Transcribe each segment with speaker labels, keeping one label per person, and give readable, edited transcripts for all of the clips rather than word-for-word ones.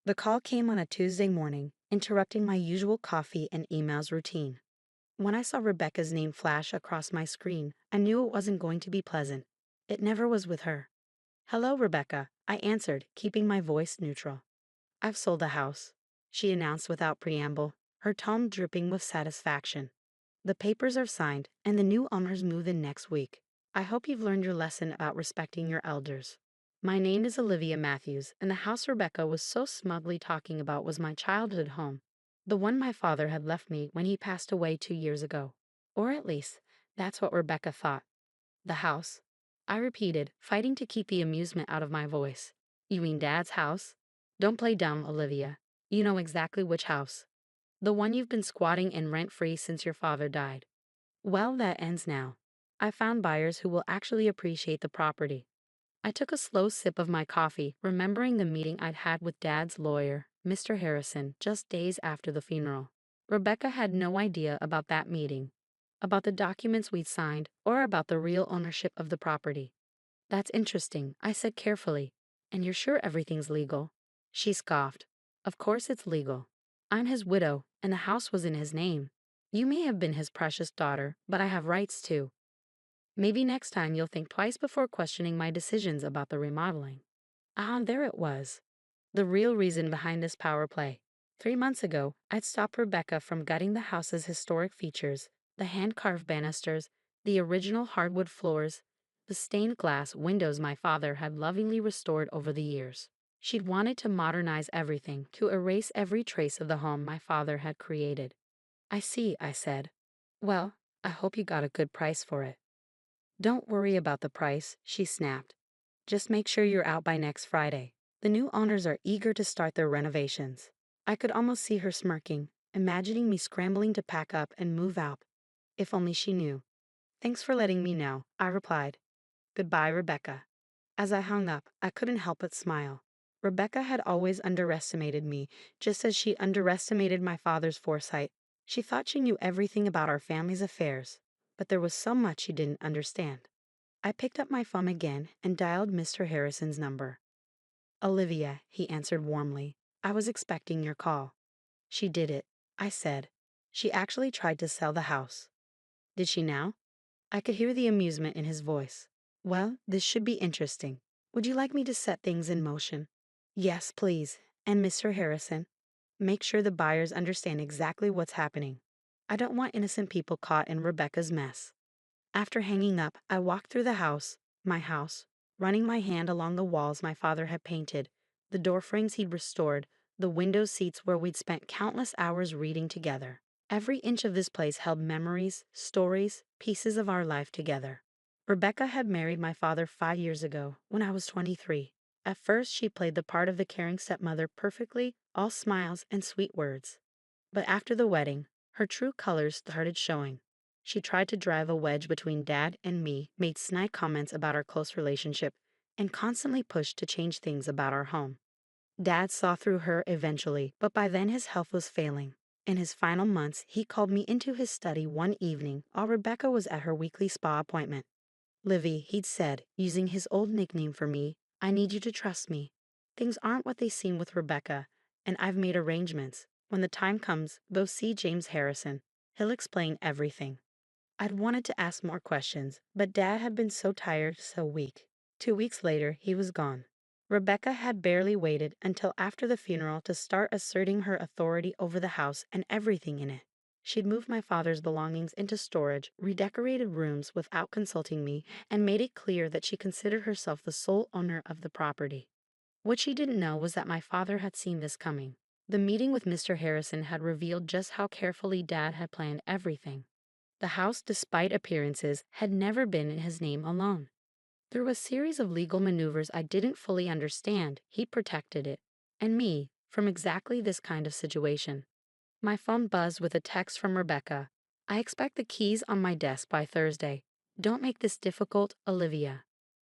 Speaker 1: The call came on a Tuesday morning, interrupting my usual coffee and emails routine. When I saw Rebecca's name flash across my screen, I knew it wasn't going to be pleasant. It never was with her. "Hello, Rebecca," I answered, keeping my voice neutral. "I've sold the house," she announced without preamble, her tone dripping with satisfaction. "The papers are signed, and the new owners move in next week. I hope you've learned your lesson about respecting your elders." My name is Olivia Matthews, and the house Rebecca was so smugly talking about was my childhood home. The one my father had left me when he passed away 2 years ago. Or at least, that's what Rebecca thought. "The house," I repeated, fighting to keep the amusement out of my voice. "You mean Dad's house?" "Don't play dumb, Olivia. You know exactly which house. The one you've been squatting in rent-free since your father died. Well, that ends now. I found buyers who will actually appreciate the property." I took a slow sip of my coffee, remembering the meeting I'd had with Dad's lawyer, Mr. Harrison, just days after the funeral. Rebecca had no idea about that meeting, about the documents we'd signed, or about the real ownership of the property. "That's interesting," I said carefully. "And you're sure everything's legal?" She scoffed. "Of course it's legal. I'm his widow, and the house was in his name. You may have been his precious daughter, but I have rights too. Maybe next time you'll think twice before questioning my decisions about the remodeling." Ah, there it was. The real reason behind this power play. 3 months ago, I'd stopped Rebecca from gutting the house's historic features: the hand-carved banisters, the original hardwood floors, the stained glass windows my father had lovingly restored over the years. She'd wanted to modernize everything, to erase every trace of the home my father had created. "I see," I said. "Well, I hope you got a good price for it." "Don't worry about the price," she snapped. "Just make sure you're out by next Friday. The new owners are eager to start their renovations." I could almost see her smirking, imagining me scrambling to pack up and move out. If only she knew. "Thanks for letting me know," I replied. "Goodbye, Rebecca." As I hung up, I couldn't help but smile. Rebecca had always underestimated me, just as she underestimated my father's foresight. She thought she knew everything about our family's affairs, but there was so much she didn't understand. I picked up my phone again and dialed Mr. Harrison's number. "Olivia," he answered warmly. "I was expecting your call." "She did it," I said. "She actually tried to sell the house." "Did she now?" I could hear the amusement in his voice. "Well, this should be interesting. Would you like me to set things in motion?" "Yes, please. And Mr. Harrison, make sure the buyers understand exactly what's happening. I don't want innocent people caught in Rebecca's mess." After hanging up, I walked through the house, my house, running my hand along the walls my father had painted, the door frames he'd restored, the window seats where we'd spent countless hours reading together. Every inch of this place held memories, stories, pieces of our life together. Rebecca had married my father 5 years ago, when I was 23. At first, she played the part of the caring stepmother perfectly, all smiles and sweet words. But after the wedding, her true colors started showing. She tried to drive a wedge between Dad and me, made snide comments about our close relationship, and constantly pushed to change things about our home. Dad saw through her eventually, but by then his health was failing. In his final months, he called me into his study one evening while Rebecca was at her weekly spa appointment. "Livy," he'd said, using his old nickname for me, "I need you to trust me. Things aren't what they seem with Rebecca, and I've made arrangements. When the time comes, go see James Harrison. He'll explain everything." I'd wanted to ask more questions, but Dad had been so tired, so weak. 2 weeks later, he was gone. Rebecca had barely waited until after the funeral to start asserting her authority over the house and everything in it. She'd moved my father's belongings into storage, redecorated rooms without consulting me, and made it clear that she considered herself the sole owner of the property. What she didn't know was that my father had seen this coming. The meeting with Mr. Harrison had revealed just how carefully Dad had planned everything. The house, despite appearances, had never been in his name alone. Through a series of legal maneuvers I didn't fully understand, he protected it, and me, from exactly this kind of situation. My phone buzzed with a text from Rebecca. "I expect the keys on my desk by Thursday. Don't make this difficult, Olivia."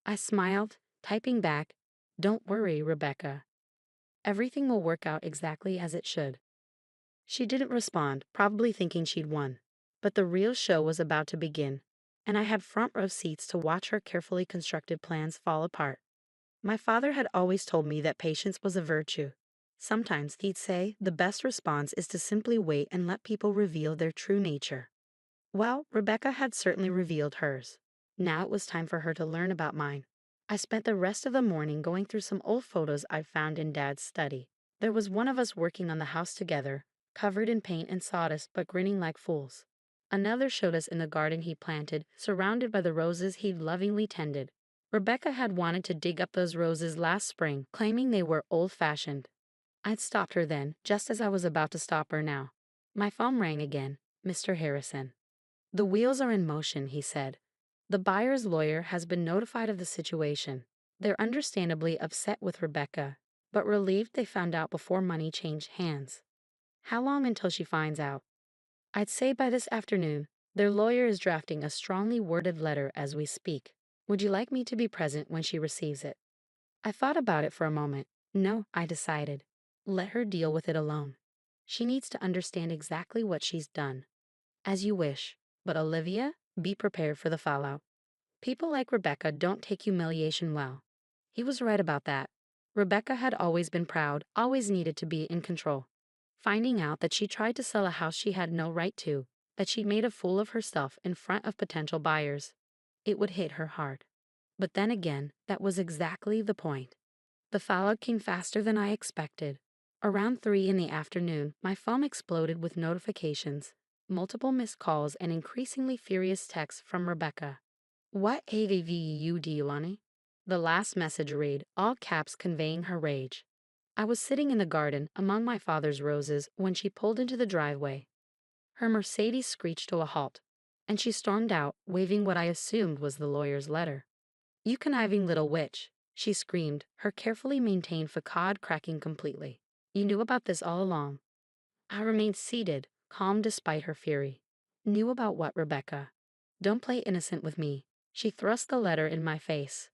Speaker 1: I smiled, typing back, "Don't worry, Rebecca. Everything will work out exactly as it should." She didn't respond, probably thinking she'd won. But the real show was about to begin, and I had front row seats to watch her carefully constructed plans fall apart. My father had always told me that patience was a virtue. Sometimes he'd say the best response is to simply wait and let people reveal their true nature. Well, Rebecca had certainly revealed hers. Now it was time for her to learn about mine. I spent the rest of the morning going through some old photos I found in Dad's study. There was one of us working on the house together, covered in paint and sawdust but grinning like fools. Another showed us in the garden he planted, surrounded by the roses he'd lovingly tended. Rebecca had wanted to dig up those roses last spring, claiming they were old-fashioned. I'd stopped her then, just as I was about to stop her now. My phone rang again. Mr. Harrison. The wheels are in motion, he said. The buyer's lawyer has been notified of the situation. They're understandably upset with Rebecca, but relieved they found out before money changed hands. How long until she finds out? I'd say by this afternoon. Their lawyer is drafting a strongly worded letter as we speak. Would you like me to be present when she receives it? I thought about it for a moment. No, I decided. Let her deal with it alone. She needs to understand exactly what she's done. As you wish. But Olivia, be prepared for the fallout. People like Rebecca don't take humiliation well. He was right about that. Rebecca had always been proud, always needed to be in control. Finding out that she tried to sell a house she had no right to, that she'd made a fool of herself in front of potential buyers, it would hit her hard. But then again, that was exactly the point. The fallout came faster than I expected. Around 3 in the afternoon, my phone exploded with notifications, multiple missed calls, and increasingly furious texts from Rebecca. What AVU do you want? The last message read, all caps conveying her rage. I was sitting in the garden among my father's roses when she pulled into the driveway. Her Mercedes screeched to a halt, and she stormed out, waving what I assumed was the lawyer's letter. You conniving little witch, she screamed, her carefully maintained facade cracking completely. You knew about this all along. I remained seated, calm despite her fury. Knew about what, Rebecca? Don't play innocent with me. She thrust the letter in my face.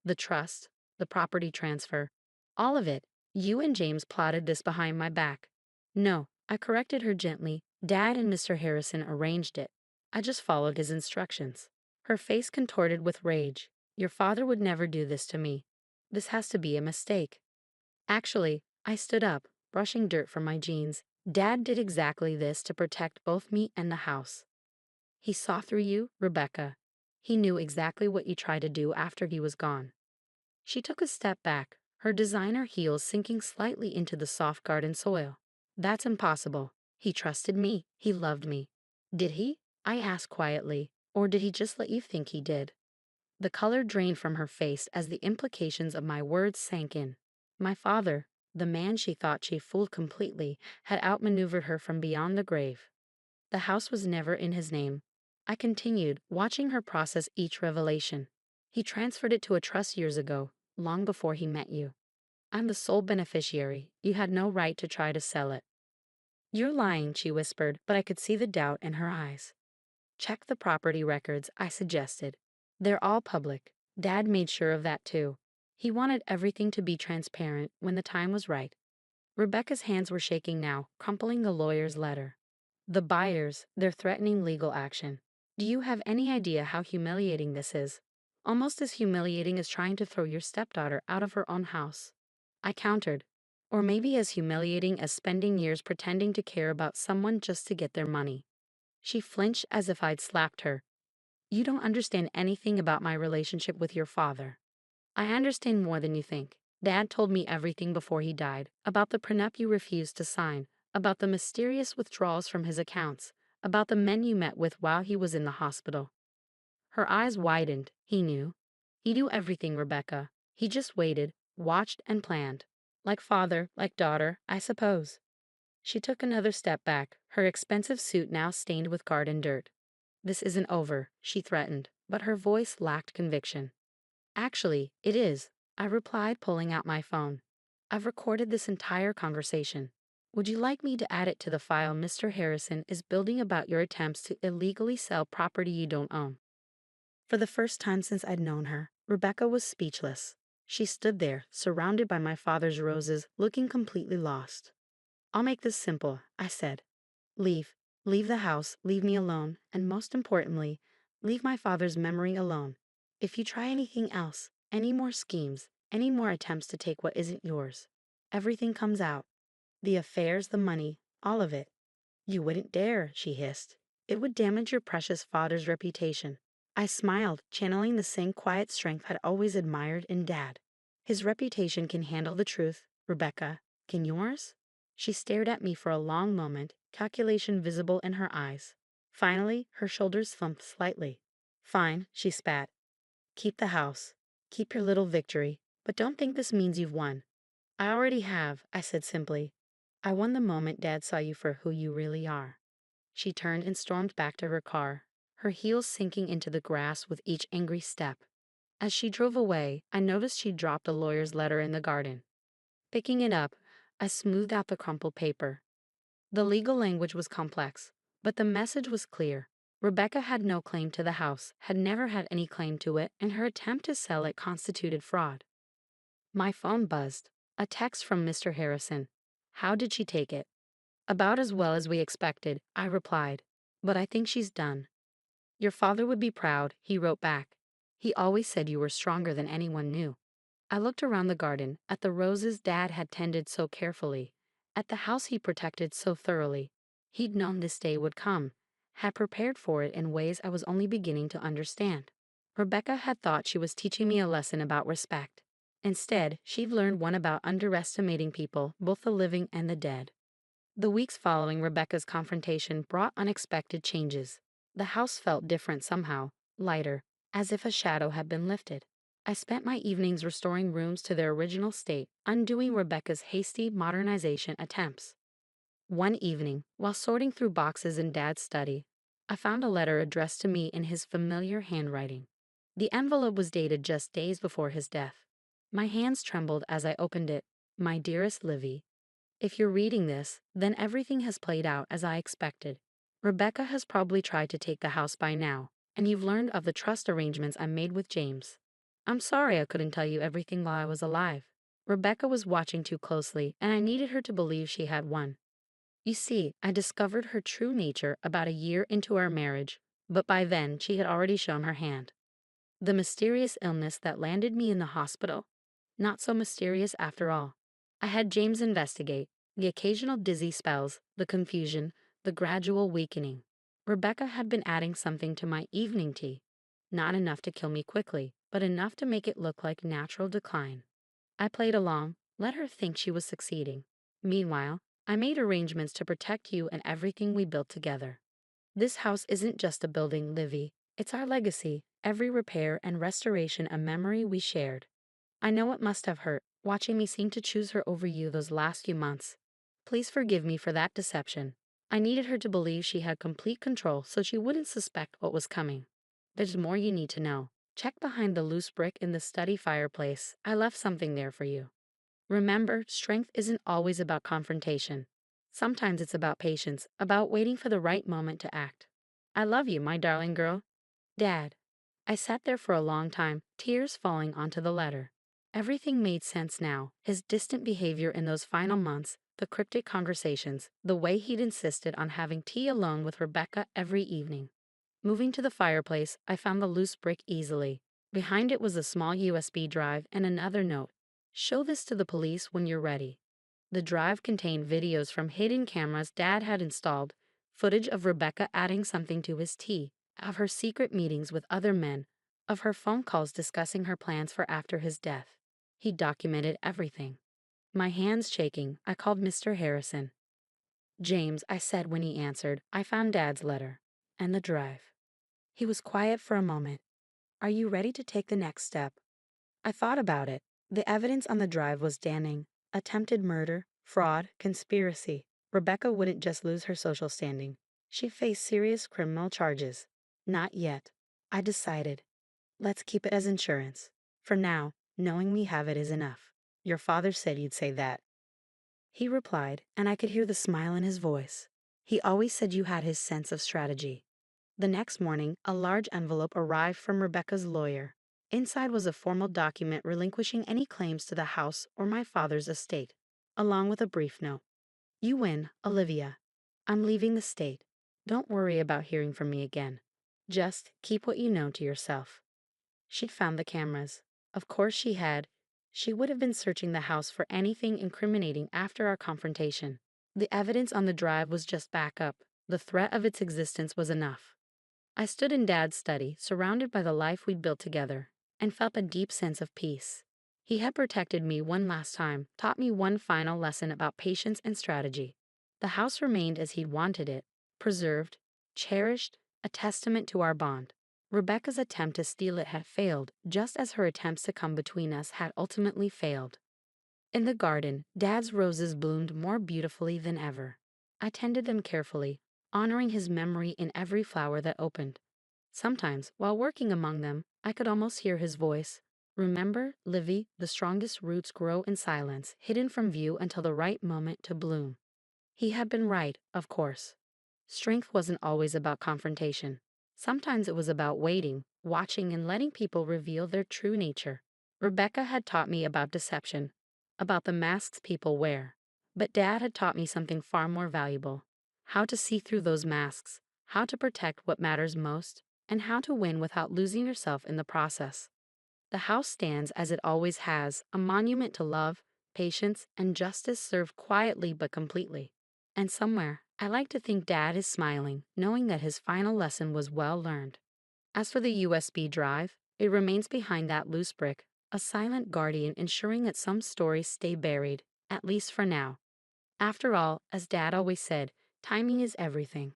Speaker 1: The trust, the property transfer, all of it. You and James plotted this behind my back. No, I corrected her gently. Dad and Mr. Harrison arranged it. I just followed his instructions. Her face contorted with rage. Your father would never do this to me. This has to be a mistake. Actually, I stood up, brushing dirt from my jeans. Dad did exactly this to protect both me and the house. He saw through you, Rebecca. He knew exactly what you tried to do after he was gone. She took a step back, her designer heels sinking slightly into the soft garden soil. That's impossible. He trusted me. He loved me. Did he? I asked quietly. Or did he just let you think he did? The color drained from her face as the implications of my words sank in. My father, the man she thought she fooled completely, had outmaneuvered her from beyond the grave. The house was never in his name. I continued, watching her process each revelation. He transferred it to a trust years ago, long before he met you. I'm the sole beneficiary. You had no right to try to sell it. You're lying, she whispered, but I could see the doubt in her eyes. Check the property records, I suggested. They're all public. Dad made sure of that too. He wanted everything to be transparent when the time was right. Rebecca's hands were shaking now, crumpling the lawyer's letter. The buyers, they're threatening legal action. Do you have any idea how humiliating this is? Almost as humiliating as trying to throw your stepdaughter out of her own house. I countered. Or maybe as humiliating as spending years pretending to care about someone just to get their money. She flinched as if I'd slapped her. You don't understand anything about my relationship with your father. I understand more than you think. Dad told me everything before he died, about the prenup you refused to sign, about the mysterious withdrawals from his accounts, about the men you met with while he was in the hospital. Her eyes widened. He knew. He knew everything, Rebecca. He just waited, watched, and planned. Like father, like daughter, I suppose. She took another step back, her expensive suit now stained with garden dirt. This isn't over, she threatened, but her voice lacked conviction. Actually, it is, I replied, pulling out my phone. I've recorded this entire conversation. Would you like me to add it to the file Mr. Harrison is building about your attempts to illegally sell property you don't own? For the first time since I'd known her, Rebecca was speechless. She stood there, surrounded by my father's roses, looking completely lost. I'll make this simple, I said. Leave. Leave the house, leave me alone, and most importantly, leave my father's memory alone. If you try anything else, any more schemes, any more attempts to take what isn't yours, Everything comes out. The affairs, the money, all of it. You wouldn't dare, she hissed. It would damage your precious father's reputation. I smiled, channeling the same quiet strength I'd always admired in Dad. His reputation can handle the truth, Rebecca. Can yours? She stared at me for a long moment, calculation visible in her eyes. Finally, her shoulders slumped slightly. Fine, she spat. Keep the house. Keep your little victory, but don't think this means you've won. I already have, I said simply. I won the moment Dad saw you for who you really are. She turned and stormed back to her car, her heels sinking into the grass with each angry step. As she drove away, I noticed she dropped the lawyer's letter in the garden. Picking it up, I smoothed out the crumpled paper. The legal language was complex, but the message was clear. Rebecca had no claim to the house, had never had any claim to it, and her attempt to sell it constituted fraud. My phone buzzed. A text from Mr. Harrison. How did she take it? About as well as we expected, I replied. But I think she's done. Your father would be proud, he wrote back. He always said you were stronger than anyone knew. I looked around the garden, at the roses Dad had tended so carefully, at the house he protected so thoroughly. He'd known this day would come, had prepared for it in ways I was only beginning to understand. Rebecca had thought she was teaching me a lesson about respect. Instead, she'd learned one about underestimating people, both the living and the dead. The weeks following Rebecca's confrontation brought unexpected changes. The house felt different somehow, lighter, as if a shadow had been lifted. I spent my evenings restoring rooms to their original state, undoing Rebecca's hasty modernization attempts. One evening, while sorting through boxes in Dad's study, I found a letter addressed to me in his familiar handwriting. The envelope was dated just days before his death. My hands trembled as I opened it. My dearest Livy, if you're reading this, then everything has played out as I expected. Rebecca has probably tried to take the house by now, and you've learned of the trust arrangements I made with James. I'm sorry I couldn't tell you everything while I was alive. Rebecca was watching too closely, and I needed her to believe she had won. You see, I discovered her true nature about a year into our marriage, but by then she had already shown her hand. The mysterious illness that landed me in the hospital? Not so mysterious after all. I had James investigate the occasional dizzy spells, the confusion, the gradual weakening. Rebecca had been adding something to my evening tea. Not enough to kill me quickly, but enough to make it look like natural decline. I played along, let her think she was succeeding. Meanwhile, I made arrangements to protect you and everything we built together. This house isn't just a building, Livy. It's our legacy, every repair and restoration a memory we shared. I know it must have hurt, watching me seem to choose her over you those last few months. Please forgive me for that deception. I needed her to believe she had complete control so she wouldn't suspect what was coming. There's more you need to know. Check behind the loose brick in the study fireplace. I left something there for you. Remember, strength isn't always about confrontation. Sometimes it's about patience, about waiting for the right moment to act. I love you, my darling girl. Dad. I sat there for a long time, tears falling onto the letter. Everything made sense now, his distant behavior in those final months, the cryptic conversations, the way he'd insisted on having tea alone with Rebecca every evening. Moving to the fireplace, I found the loose brick easily. Behind it was a small USB drive and another note. Show this to the police when you're ready. The drive contained videos from hidden cameras Dad had installed, footage of Rebecca adding something to his tea, of her secret meetings with other men, of her phone calls discussing her plans for after his death. He documented everything. My hands shaking, I called Mr. Harrison. James, I said when he answered, I found Dad's letter. And the drive. He was quiet for a moment. Are you ready to take the next step? I thought about it. The evidence on the drive was damning. Attempted murder, fraud, conspiracy. Rebecca wouldn't just lose her social standing. She faced serious criminal charges. Not yet. I decided. Let's keep it as insurance. For now, knowing we have it is enough. Your father said you'd say that. He replied, and I could hear the smile in his voice. He always said you had his sense of strategy. The next morning, a large envelope arrived from Rebecca's lawyer. Inside was a formal document relinquishing any claims to the house or my father's estate, along with a brief note. You win, Olivia. I'm leaving the state. Don't worry about hearing from me again. Just keep what you know to yourself. She'd found the cameras. Of course she had. She would have been searching the house for anything incriminating after our confrontation. The evidence on the drive was just backup. The threat of its existence was enough. I stood in Dad's study, surrounded by the life we'd built together, and felt a deep sense of peace. He had protected me one last time, taught me one final lesson about patience and strategy. The house remained as he'd wanted it, preserved, cherished, a testament to our bond. Rebecca's attempt to steal it had failed, just as her attempts to come between us had ultimately failed. In the garden, Dad's roses bloomed more beautifully than ever. I tended them carefully, honoring his memory in every flower that opened. Sometimes, while working among them, I could almost hear his voice. Remember, Livy, the strongest roots grow in silence, hidden from view until the right moment to bloom. He had been right, of course. Strength wasn't always about confrontation. Sometimes it was about waiting, watching, and letting people reveal their true nature. Rebecca had taught me about deception, about the masks people wear. But Dad had taught me something far more valuable: how to see through those masks, how to protect what matters most, and how to win without losing yourself in the process. The house stands as it always has, a monument to love, patience, and justice served quietly but completely. And somewhere, I like to think Dad is smiling, knowing that his final lesson was well learned. As for the USB drive, it remains behind that loose brick, a silent guardian ensuring that some stories stay buried, at least for now. After all, as Dad always said, timing is everything.